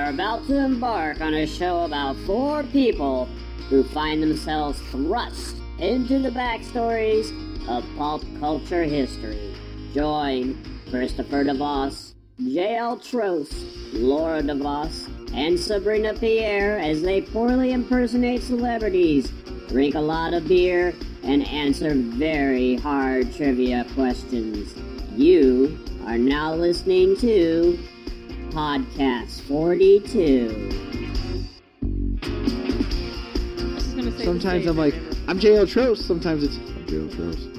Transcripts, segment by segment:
are about to embark on a show about 4 people who find themselves thrust into the backstories of pulp culture history. Join Christopher DeVos, J.L. Trost, Laura DeVos, and Sabrina Pierre as they poorly impersonate celebrities, drink a lot of beer, and answer very hard trivia questions. You are now listening to Podcast 42. Sometimes I'm like, I'm J.L. Trost. Sometimes it's, I'm J.L. Trost.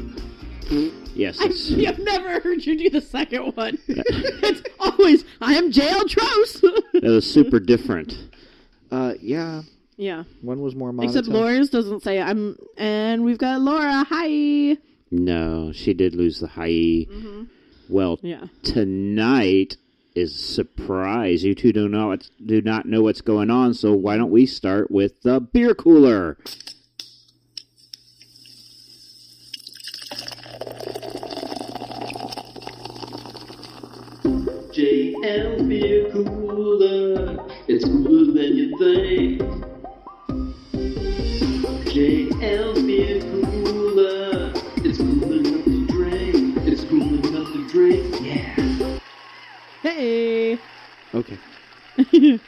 Yes. I've never heard you do the second one. It's always, I am J.L. Trost. That was super different. Yeah. Yeah. One was more monotone. Except Laura's doesn't say I'm, and we've got Laura. Hi. No, she did lose the high. Mm-hmm. Well, tonight is a surprise. You two do not know what's going on, so why don't we start with the beer cooler? JL Beer Cooler, it's cooler than you think. JL Beer Cooler, it's cool enough to drink. It's cool enough to drink, yeah. Hey. Okay. Let me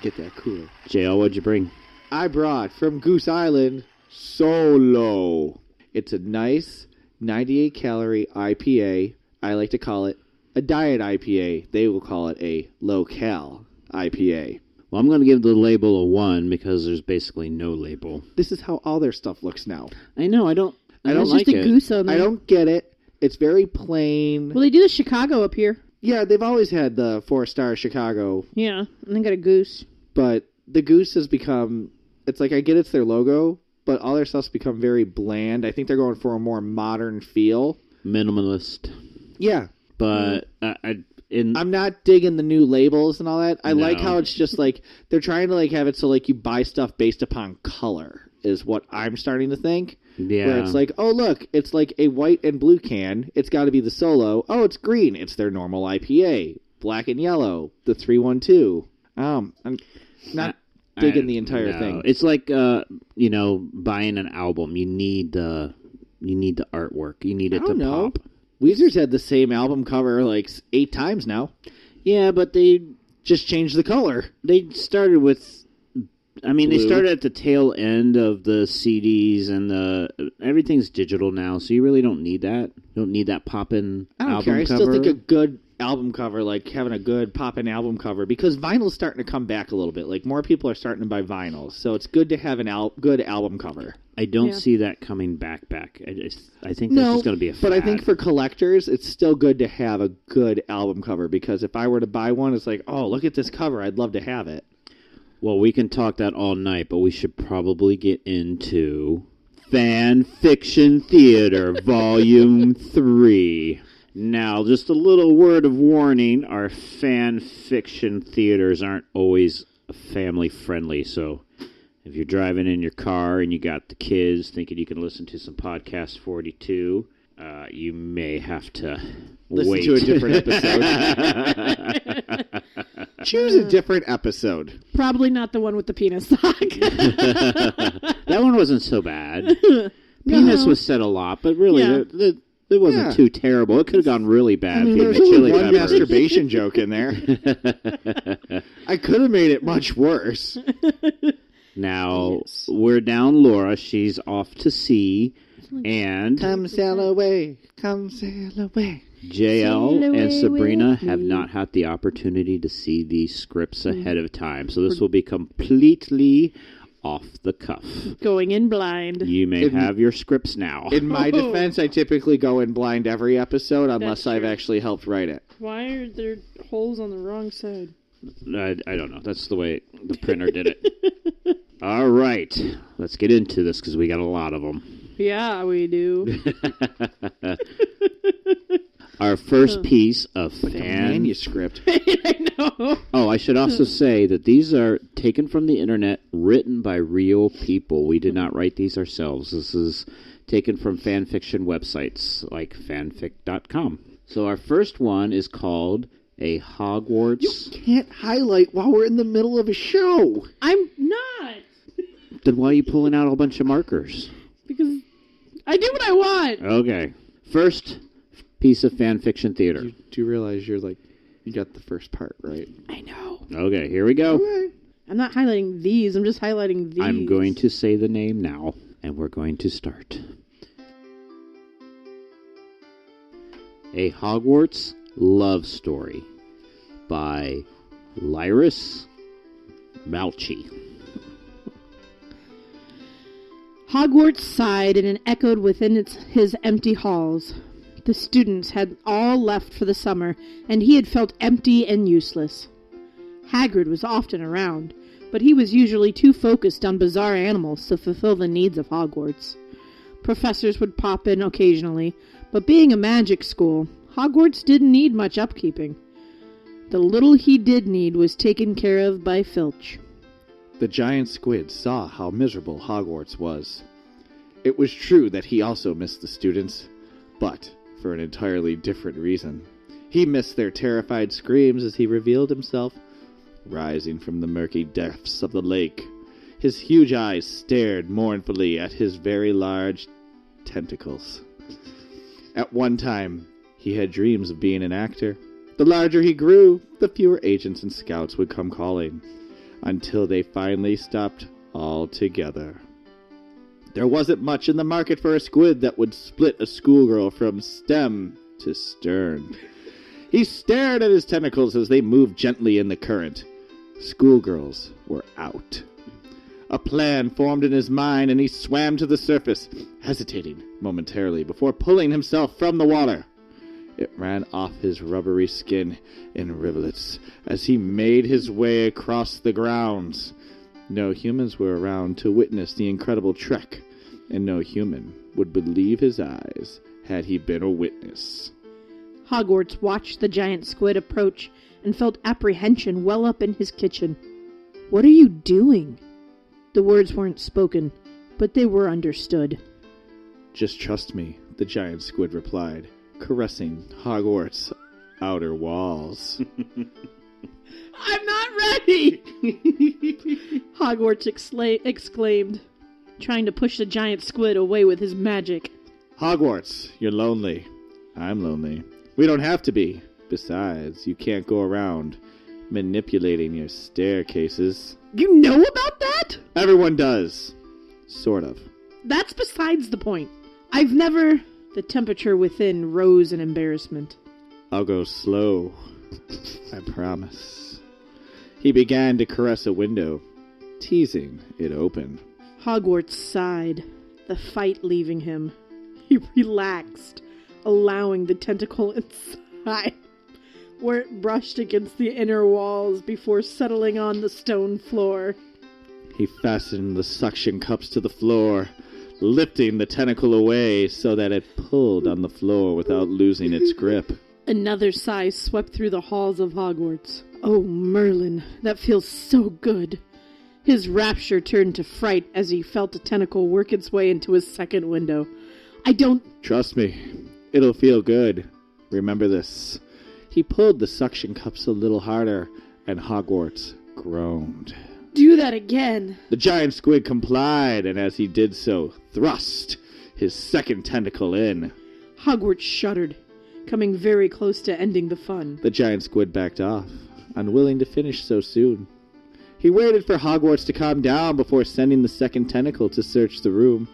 get that cooler. JL, what'd you bring? I brought from Goose Island Solo. It's a nice 98 calorie IPA. I like to call it a diet IPA. They will call it a low-cal IPA. Well, I'm going to give the label a 1 because there's basically no label. This is how all their stuff looks now. I know. I don't It's like just a it. goose on there. I don't get it. It's very plain. Well, they do the Chicago up here. Yeah, they've always had the 4-star Chicago. Yeah, and they got a goose. But the Goose has become... It's like, I get it's their logo, but all their stuff's become very bland. I think they're going for a more modern feel. Minimalist. Yeah. But I'm not digging the new labels and all that. I like No. how it's just like they're trying to like have it so like you buy stuff based upon color is what I'm starting to think. Yeah. Where it's like, oh look, it's like a white and blue can. It's got to be the Solo. Oh, it's green. It's their normal IPA. Black and yellow. The 312. I'm not digging the entire thing. It's like buying an album. You need the artwork. You need it to pop. Weezer's had the same album cover like 8 times now. Yeah, but they just changed the color. They started with, Blue. They started at the tail end of the CDs and everything's digital now, so you really don't need that. You don't need that poppin' I don't album care. I cover. still think a good album cover, like having a good poppin' album cover, because vinyl's starting to come back a little bit. Like more people are starting to buy vinyls, so it's good to have an good album cover. I don't see that coming back. I think that's just going to be a fad. But I think for collectors, it's still good to have a good album cover, because if I were to buy one, it's like, oh, look at this cover. I'd love to have it. Well, we can talk that all night, but we should probably get into Fan Fiction Theater, Volume 3. Now, just a little word of warning, our fan fiction theaters aren't always family-friendly, so if you're driving in your car and you got the kids thinking you can listen to some Podcast 42, you may have to listen to a different episode. Choose a different episode. Probably not the one with the penis sock. That one wasn't so bad. Penis was said a lot, but really, it wasn't too terrible. It could have gone really bad. There's chili one peppers. masturbation joke in there. I could have made it much worse. Now, we're down Laura. She's off to sea. And Come sail away. Come sail away. JL and Sabrina have not had the opportunity to see these scripts ahead of time. So this will be completely off the cuff. Going in blind. You may have your scripts now. In my defense, I typically go in blind every episode unless I've actually helped write it. Why are there holes on the wrong side? I don't know. That's the way the printer did it. All right. Let's get into this because we got a lot of them. Yeah, we do. Our first piece of manuscript. I know. Oh, I should also say that these are taken from the internet, written by real people. We did not write these ourselves. This is taken from fan fiction websites like fanfic.com. So our first one is called A Hogwarts... You can't highlight while we're in the middle of a show. I'm not. Then why are you pulling out a whole bunch of markers? Because I do what I want. Okay. First piece of fan fiction theater. Do you realize you got the first part, right? I know. Okay, here we go. Okay. I'm not highlighting these. I'm just highlighting these. I'm going to say the name now, and we're going to start. A Hogwarts Love Story by Lyris Malchi. Hogwarts sighed and it echoed within his empty halls. The students had all left for the summer, and he had felt empty and useless. Hagrid was often around, but he was usually too focused on bizarre animals to fulfill the needs of Hogwarts. Professors would pop in occasionally, but being a magic school, Hogwarts didn't need much upkeeping. The little he did need was taken care of by Filch. The giant squid saw how miserable Hogwarts was. It was true that he also missed the students, but for an entirely different reason. He missed their terrified screams as he revealed himself, rising from the murky depths of the lake. His huge eyes stared mournfully at his very large tentacles. At one time, he had dreams of being an actor. The larger he grew, the fewer agents and scouts would come calling, until they finally stopped altogether. There wasn't much in the market for a squid that would split a schoolgirl from stem to stern. He stared at his tentacles as they moved gently in the current. Schoolgirls were out. A plan formed in his mind, and he swam to the surface, hesitating momentarily before pulling himself from the water. It ran off his rubbery skin in rivulets as he made his way across the grounds. No humans were around to witness the incredible trek, and no human would believe his eyes had he been a witness. Hogwarts watched the giant squid approach and felt apprehension well up in his kitchen. "What are you doing?" The words weren't spoken, but they were understood. "Just trust me," the giant squid replied, caressing Hogwarts' outer walls. "I'm not ready!" Hogwarts exclaimed, trying to push the giant squid away with his magic. "Hogwarts, you're lonely. I'm lonely. We don't have to be. Besides, you can't go around manipulating your staircases." You know about that? Everyone does. Sort of. That's besides the point. I've never... The temperature within rose in embarrassment. "I'll go slow. I promise." He began to caress a window, teasing it open. Hogwarts sighed, the fight leaving him. He relaxed, allowing the tentacle inside, where it brushed against the inner walls before settling on the stone floor. He fastened the suction cups to the floor, lifting the tentacle away so that it pulled on the floor without losing its grip. Another sigh swept through the halls of Hogwarts. Oh, Merlin, that feels so good. His rapture turned to fright as he felt a tentacle work its way into his second window. Trust me, it'll feel good. Remember this." He pulled the suction cups a little harder, and Hogwarts groaned. Do that again. The giant squid complied, and as he did so, thrust his second tentacle in. Hogwarts shuddered, coming very close to ending the fun. The giant squid backed off, unwilling to finish so soon. He waited for Hogwarts to calm down before sending the second tentacle to search the room.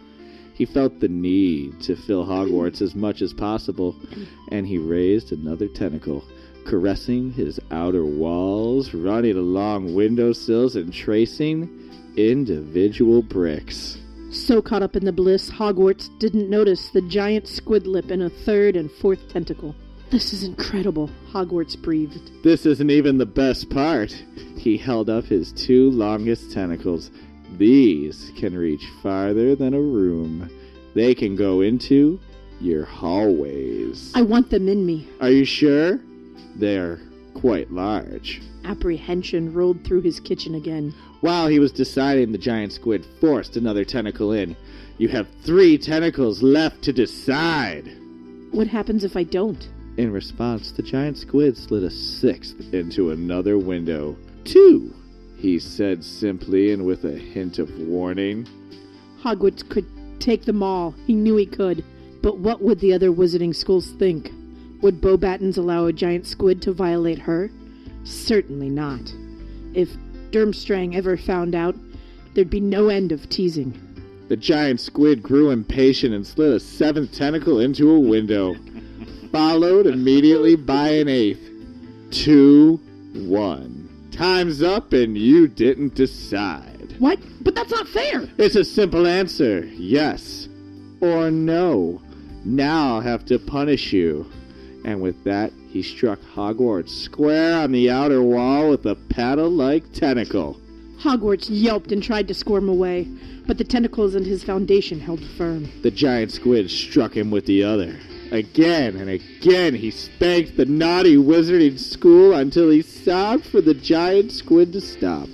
He felt the need to fill Hogwarts as much as possible, and he raised another tentacle, caressing his outer walls, running along windowsills, and tracing individual bricks. So caught up in the bliss, Hogwarts didn't notice the giant squid lip in a third and fourth tentacle. "This is incredible," Hogwarts breathed. "This isn't even the best part." He held up his two longest tentacles. "These can reach farther than a room. They can go into your hallways." "I want them in me." "Are you sure? They're quite large." Apprehension rolled through his kitchen again. While he was deciding, the giant squid forced another tentacle in. "You have 3 tentacles left to decide." "What happens if I don't?" In response, the giant squid slid a sixth into another window. 2, he said simply and with a hint of warning. Hogwarts could take them all. He knew he could. But what would the other wizarding schools think? Would Beauxbatons allow a giant squid to violate her? Certainly not. If Durmstrang ever found out, there'd be no end of teasing. The giant squid grew impatient and slid a 7th tentacle into a window, followed immediately by an 8th. 2, 1. Time's up and you didn't decide. What? But that's not fair! It's a simple answer. Yes or no. Now I'll have to punish you. And with that, he struck Hogwarts square on the outer wall with a paddle-like tentacle. Hogwarts yelped and tried to squirm away, but the tentacles in his foundation held firm. The giant squid struck him with the other. Again and again he spanked the naughty wizarding school until he sobbed for the giant squid to stop.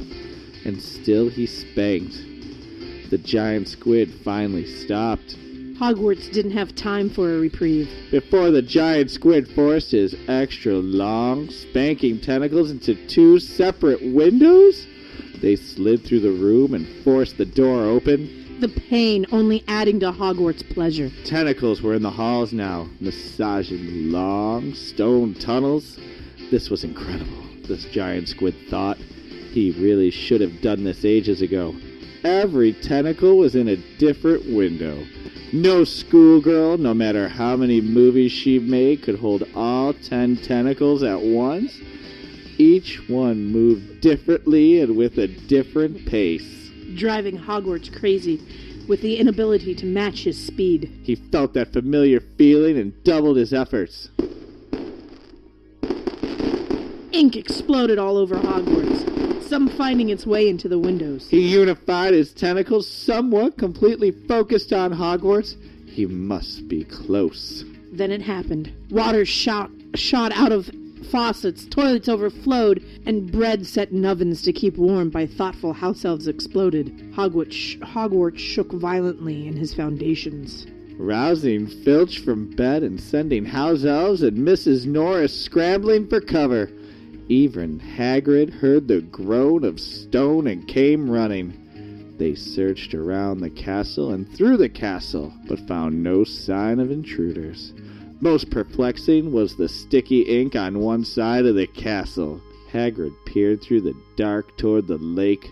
And still he spanked. The giant squid finally stopped. Hogwarts didn't have time for a reprieve. Before the giant squid forced his extra long, spanking tentacles into 2 separate windows, they slid through the room and forced the door open. The pain only adding to Hogwarts' pleasure. Tentacles were in the halls now, massaging long stone tunnels. This was incredible, this giant squid thought. He really should have done this ages ago. Every tentacle was in a different window. No schoolgirl, no matter how many movies she made, could hold all 10 tentacles at once. Each one moved differently and with a different pace, driving Hogwarts crazy with the inability to match his speed. He felt that familiar feeling and doubled his efforts. Ink exploded all over Hogwarts, some finding its way into the windows. He unified his tentacles, somewhat completely focused on Hogwarts. He must be close. Then it happened. Water shot out of faucets, toilets overflowed, and bread set in ovens to keep warm by thoughtful house elves exploded. Hogwarts shook violently in his foundations, rousing Filch from bed and sending house elves and Mrs. Norris scrambling for cover. Even Hagrid heard the groan of stone and came running. They searched around the castle and through the castle, but found no sign of intruders. Most perplexing was the sticky ink on one side of the castle. Hagrid peered through the dark toward the lake,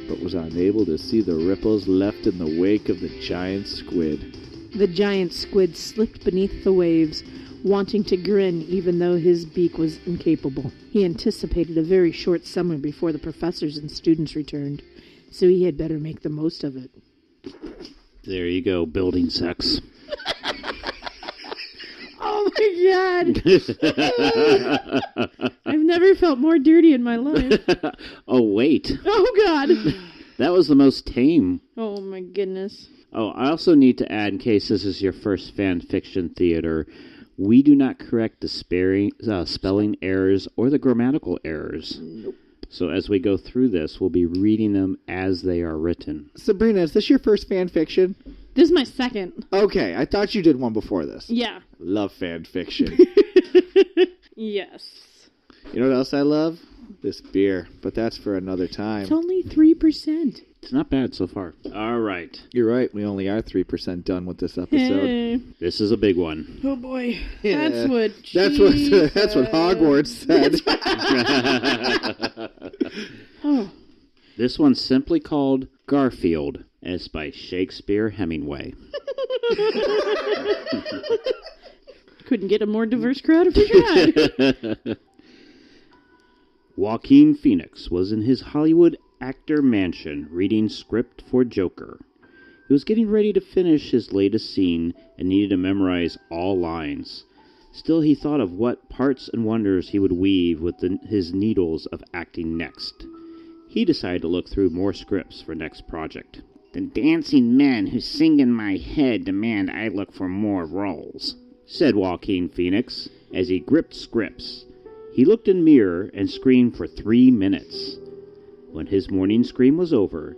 but was unable to see the ripples left in the wake of the giant squid. The giant squid slipped beneath the waves, wanting to grin even though his beak was incapable. He anticipated a very short summer before the professors and students returned, so he had better make the most of it. There you go, building sex. Oh my God! I've never felt more dirty in my life. Oh, wait. Oh God! That was the most tame. Oh my goodness. Oh, I also need to add, in case this is your first fan fiction theater, we do not correct the spelling errors or the grammatical errors. Nope. So as we go through this, we'll be reading them as they are written. Sabrina, is this your first fan fiction? This is my second. Okay, I thought you did one before this. Yeah. Love fan fiction. Yes. You know what else I love? This beer, but that's for another time. It's only 3%. It's not bad so far. All right. You're right, we only are 3% done with this episode. Hey. This is a big one. Oh boy. Yeah. That's what Hogwarts said. Oh. This one's simply called Garfield, and it's by Shakespeare Hemingway. Couldn't get a more diverse crowd if we tried. Joaquin Phoenix was in his Hollywood actor mansion reading script for Joker. He was getting ready to finish his latest scene and needed to memorize all lines. Still, he thought of what parts and wonders he would weave with his needles of acting next. He decided to look through more scripts for next project. The dancing men who sing in my head demand I look for more roles, said Joaquin Phoenix as he gripped scripts. He looked in the mirror and screamed for 3 minutes. When his morning scream was over,